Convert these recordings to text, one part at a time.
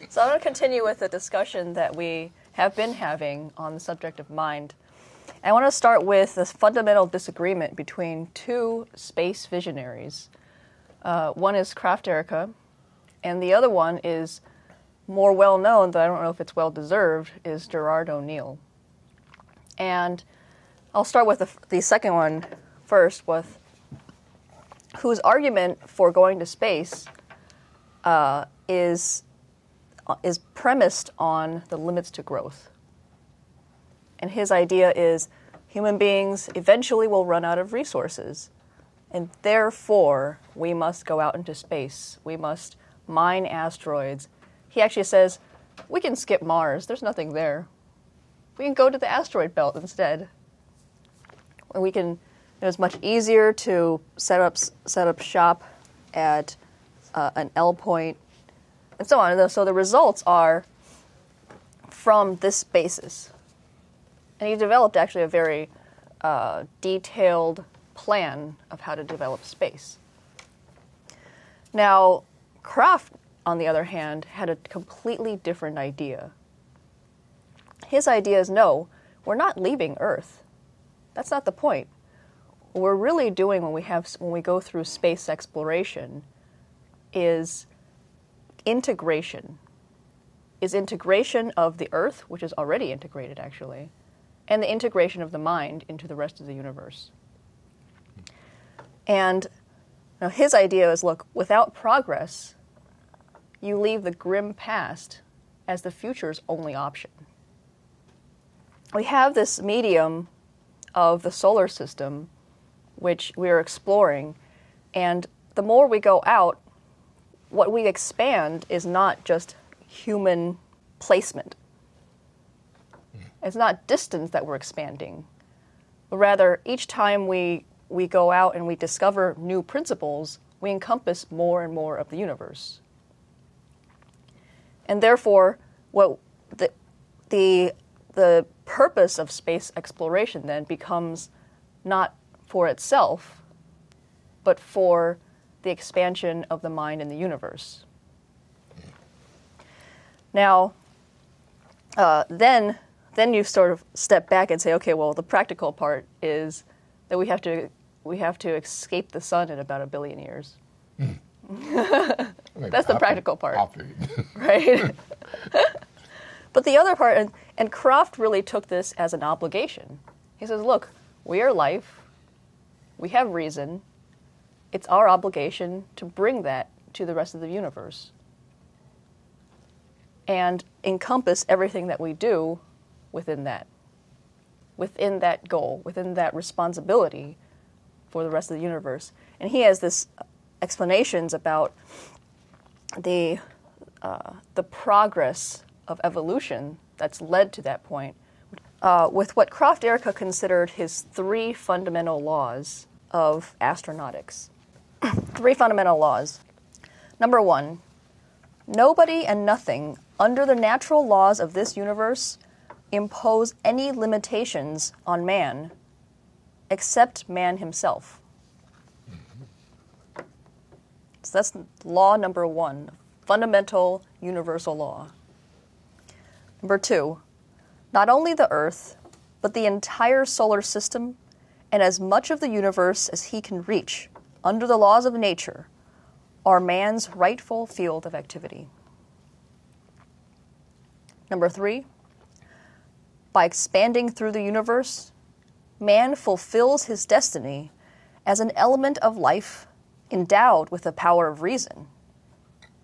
So I'm going to continue with the discussion that we have been having on the subject of mind. I want to start with this fundamental disagreement between two space visionaries. One is Kraft-Erika, and the other one is more well-known, though I don't know if it's well-deserved, is Gerard O'Neill. And I'll start with the second one first, with whose argument for going to space is premised on the limits to growth. And his idea is human beings eventually will run out of resources, and therefore we must go out into space. We must mine asteroids. He actually says, we can skip Mars. There's nothing there. We can go to the asteroid belt instead. It's much easier to set up shop at an L point, and so on. So the results are from this basis. And he developed actually a very detailed plan of how to develop space. Now, Kraft, on the other hand, had a completely different idea. His idea is, no, we're not leaving Earth. That's not the point. What we're really doing when we go through space exploration is integration. Is integration of the Earth, which is already integrated actually, and the integration of the mind into the rest of the universe. And now his idea is, look, without progress, you leave the grim past as the future's only option. We have this medium of the solar system, which we are exploring, and the more we go out, what we expand is not just human placement. It's not distance that we're expanding, but rather each time we go out and we discover new principles, we encompass more and more of the universe. And therefore, what the purpose of space exploration then becomes not for itself, but for the expansion of the mind in the universe. Now, then you sort of step back and say, okay, well, the practical part is that we have to escape the sun in about 1 billion years. That's the practical part, right? But the other part, and Kraft really took this as an obligation. He says, look, we are life, we have reason, it's our obligation to bring that to the rest of the universe and encompass everything that we do within that goal, within that responsibility for the rest of the universe. And he has this explanations about the progress of evolution that's led to that point, with what Kraft-Erika considered his 3 fundamental laws of astronautics. 3 fundamental laws. Number 1, nobody and nothing under the natural laws of this universe impose any limitations on man except man himself. So that's law number 1, fundamental universal law. Number 2, not only the Earth, but the entire solar system and as much of the universe as he can reach under the laws of nature are man's rightful field of activity. Number 3, by expanding through the universe, man fulfills his destiny as an element of life endowed with the power of reason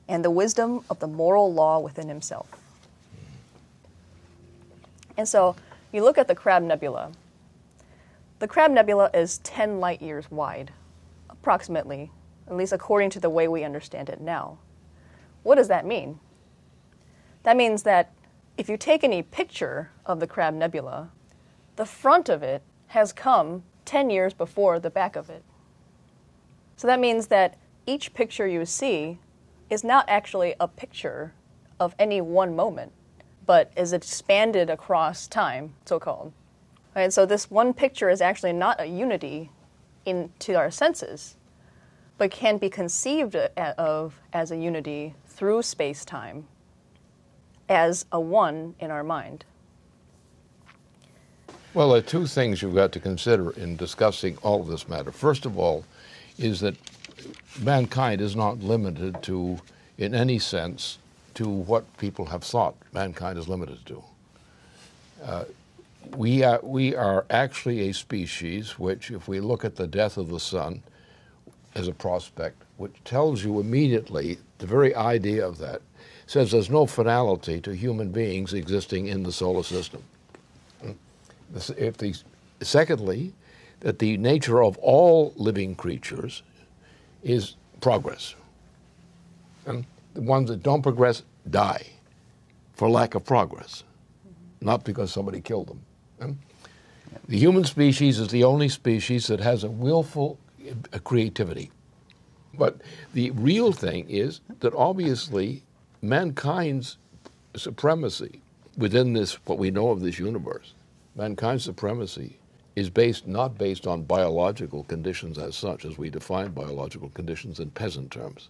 and the wisdom of the moral law within himself. And so you look at the Crab Nebula. The Crab Nebula is 10 light years wide, approximately, at least according to the way we understand it now. What does that mean? That means that if you take any picture of the Crab Nebula, the front of it has come 10 years before the back of it. So that means that each picture you see is not actually a picture of any one moment, but is expanded across time, so-called. Right? So this one picture is actually not a unity to our senses, but can be conceived of as a unity through space-time. as a one in our mind? Well, there are two things you've got to consider in discussing all of this matter. First of all, is that mankind is not limited to, in any sense, to what people have thought mankind is limited to. We are actually a species which, if we look at the death of the sun as a prospect, which tells you immediately, the very idea of that says there's no finality to human beings existing in the solar system. Secondly, that the nature of all living creatures is progress. And the ones that don't progress die for lack of progress, not because somebody killed them. The human species is the only species that has a willful creativity. But the real thing is that obviously mankind's supremacy within this, what we know of this universe, mankind's supremacy is not based on biological conditions as such, as we define biological conditions in peasant terms.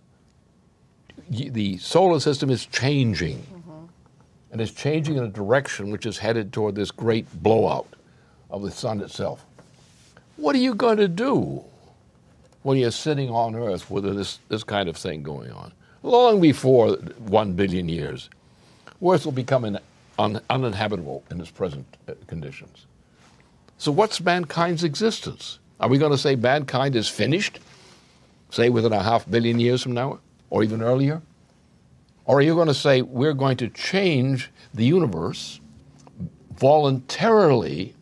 The solar system is changing, and it's changing in a direction which is headed toward this great blowout of the sun itself. What are you going to do when you're sitting on Earth with this kind of thing going on? Long before 1 billion years, Earth will become uninhabitable in its present conditions. So what's mankind's existence? Are we going to say mankind is finished, say within 500 million years from now, or even earlier? Or are you going to say we're going to change the universe voluntarily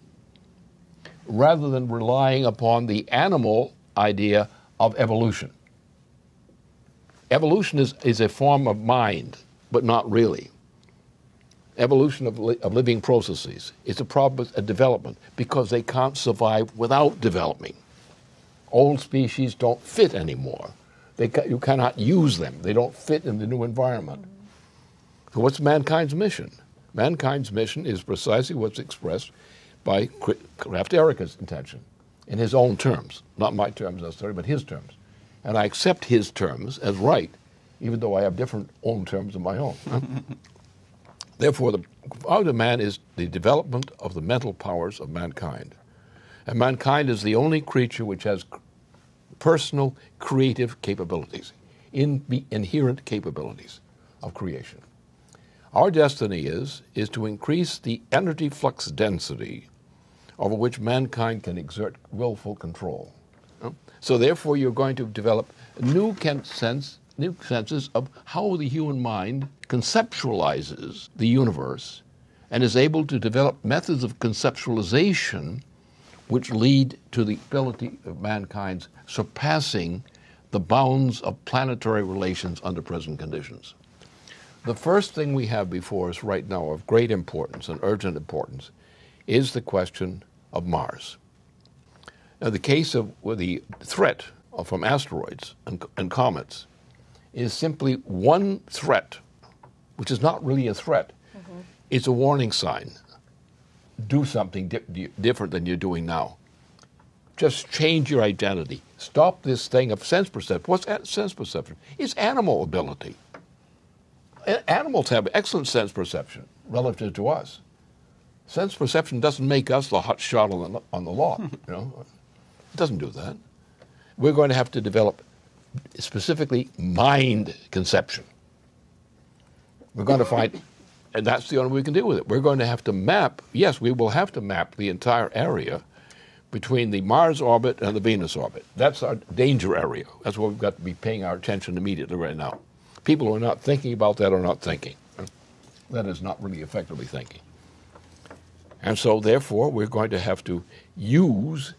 rather than relying upon the animal idea of evolution? Evolution is a form of mind, but not really. Evolution of living processes is a development because they can't survive without developing. Old species don't fit anymore. You cannot use them. They don't fit in the new environment. So what's mankind's mission? Mankind's mission is precisely what's expressed by Kraft Erika's intention in his own terms, not my terms necessarily, but his terms. And I accept his terms as right, even though I have different own terms of my own. Therefore, the part of man is the development of the mental powers of mankind. And mankind is the only creature which has personal creative capabilities, inherent capabilities of creation. Our destiny is to increase the energy flux density over which mankind can exert willful control. So therefore, you're going to develop new senses of how the human mind conceptualizes the universe and is able to develop methods of conceptualization which lead to the ability of mankind's surpassing the bounds of planetary relations under present conditions. The first thing we have before us right now of great importance and urgent importance is the question of Mars. Now, the case of the threat from asteroids and comets is simply one threat, which is not really a threat. It's a warning sign. Do something different than you're doing now. Just change your identity. Stop this thing of sense perception. What's sense perception? It's animal ability. Animals have excellent sense perception relative to us. Sense perception doesn't make us the hot shot on the lot. It doesn't do that. We're going to have to develop specifically mind conception. We're going to find, and that's the only way we can deal with it. We're going to have to map, yes, we will have to map the entire area between the Mars orbit and the Venus orbit. That's our danger area. That's what we've got to be paying our attention immediately right now. People who are not thinking about that are not thinking. That is not really effectively thinking. And so, therefore, we're going to have to use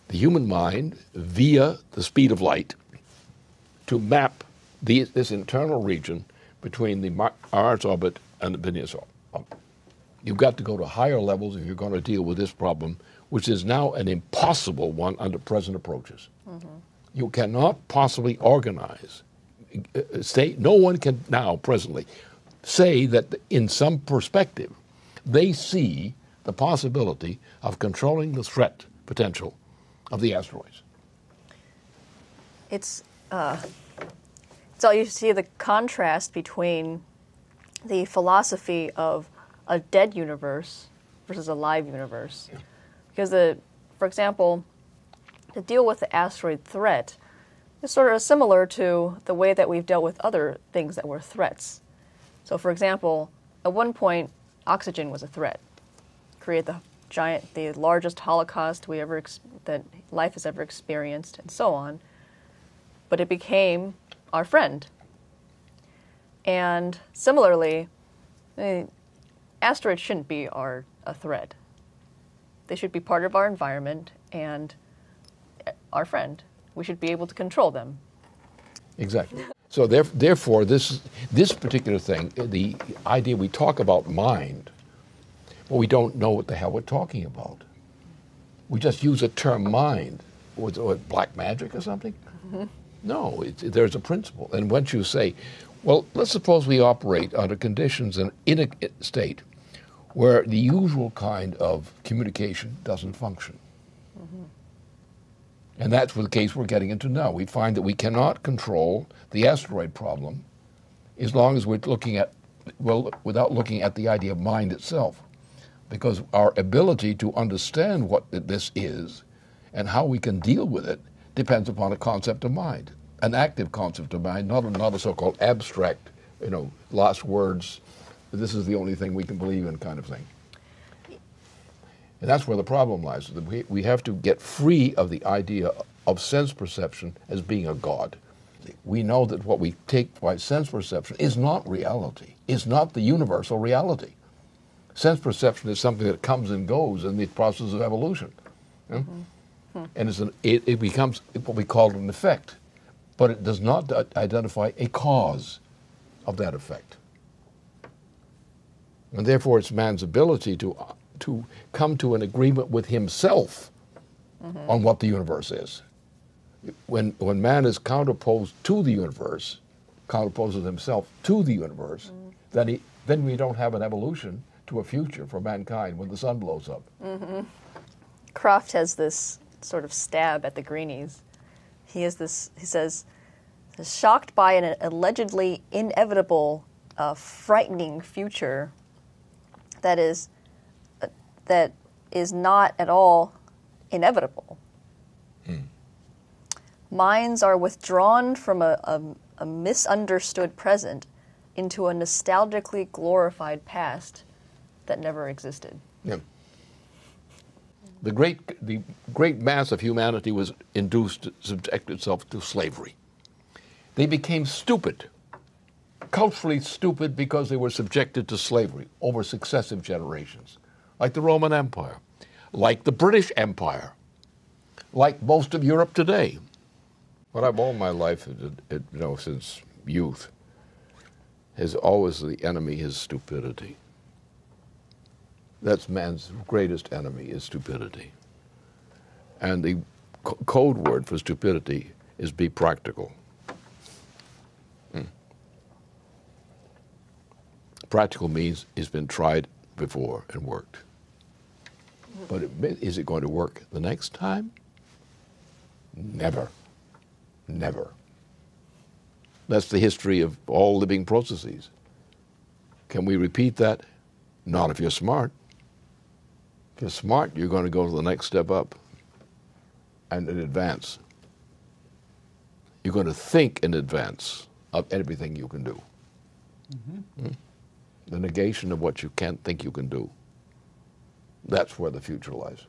the human mind via the speed of light to map this internal region between the Mars orbit and the Venus orbit. You've got to go to higher levels if you're going to deal with this problem, which is now an impossible one under present approaches. You cannot possibly organize. No one can now, presently, say that in some perspective they see the possibility of controlling the threat potential of the asteroids. So you see the contrast between the philosophy of a dead universe versus a live universe. Because, for example, to deal with the asteroid threat is sort of similar to the way that we've dealt with other things that were threats. So, for example, at one point, oxygen was a threat. Created the largest Holocaust that life has ever experienced, and so on. But it became our friend. And similarly, asteroids shouldn't be a threat. They should be part of our environment and our friend. We should be able to control them. Exactly. So therefore, this particular thing, the idea we talk about mind, well, we don't know what the hell we're talking about. We just use a term mind. Or black magic or something? Mm-hmm. No, there's a principle. And once you say, well, let's suppose we operate under conditions in a state where the usual kind of communication doesn't function. Mm-hmm. And that's the case we're getting into now. We find that we cannot control the asteroid problem as long as we're looking at, well, without looking at the idea of mind itself. Because our ability to understand what this is and how we can deal with it depends upon a concept of mind, an active concept of mind, not a so-called abstract, last words, this is the only thing we can believe in kind of thing. And that's where the problem lies. We have to get free of the idea of sense perception as being a god. We know that what we take by sense perception is not reality, is not the universal reality. Sense perception is something that comes and goes in the process of evolution. Yeah? Mm-hmm. And it becomes what we call an effect, but it does not identify a cause of that effect. And therefore, it's man's ability to come to an agreement with himself mm-hmm. on what the universe is. When man is counterposed to the universe, counterposes himself to the universe, mm-hmm. then we don't have an evolution to a future for mankind when the sun blows up. Mm-hmm. Croft has this sort of stab at the Greenies. He says, shocked by an allegedly inevitable, frightening future that is not at all inevitable. Mm. Minds are withdrawn from a misunderstood present into a nostalgically glorified past that never existed. Yeah. The great mass of humanity was induced to subject itself to slavery. They became stupid, culturally stupid, because they were subjected to slavery over successive generations, like the Roman Empire, like the British Empire, like most of Europe today. What I've all my life, since youth, is always the enemy is stupidity. That's man's greatest enemy, is stupidity. And the code word for stupidity is be practical. Practical means it's been tried before and worked. But is it going to work the next time? Never. Never. That's the history of all living processes. Can we repeat that? Not if you're smart. If you're smart, you're going to go to the next step up and in advance. You're going to think in advance of everything you can do. Mm-hmm. The negation of what you can't think you can do. That's where the future lies.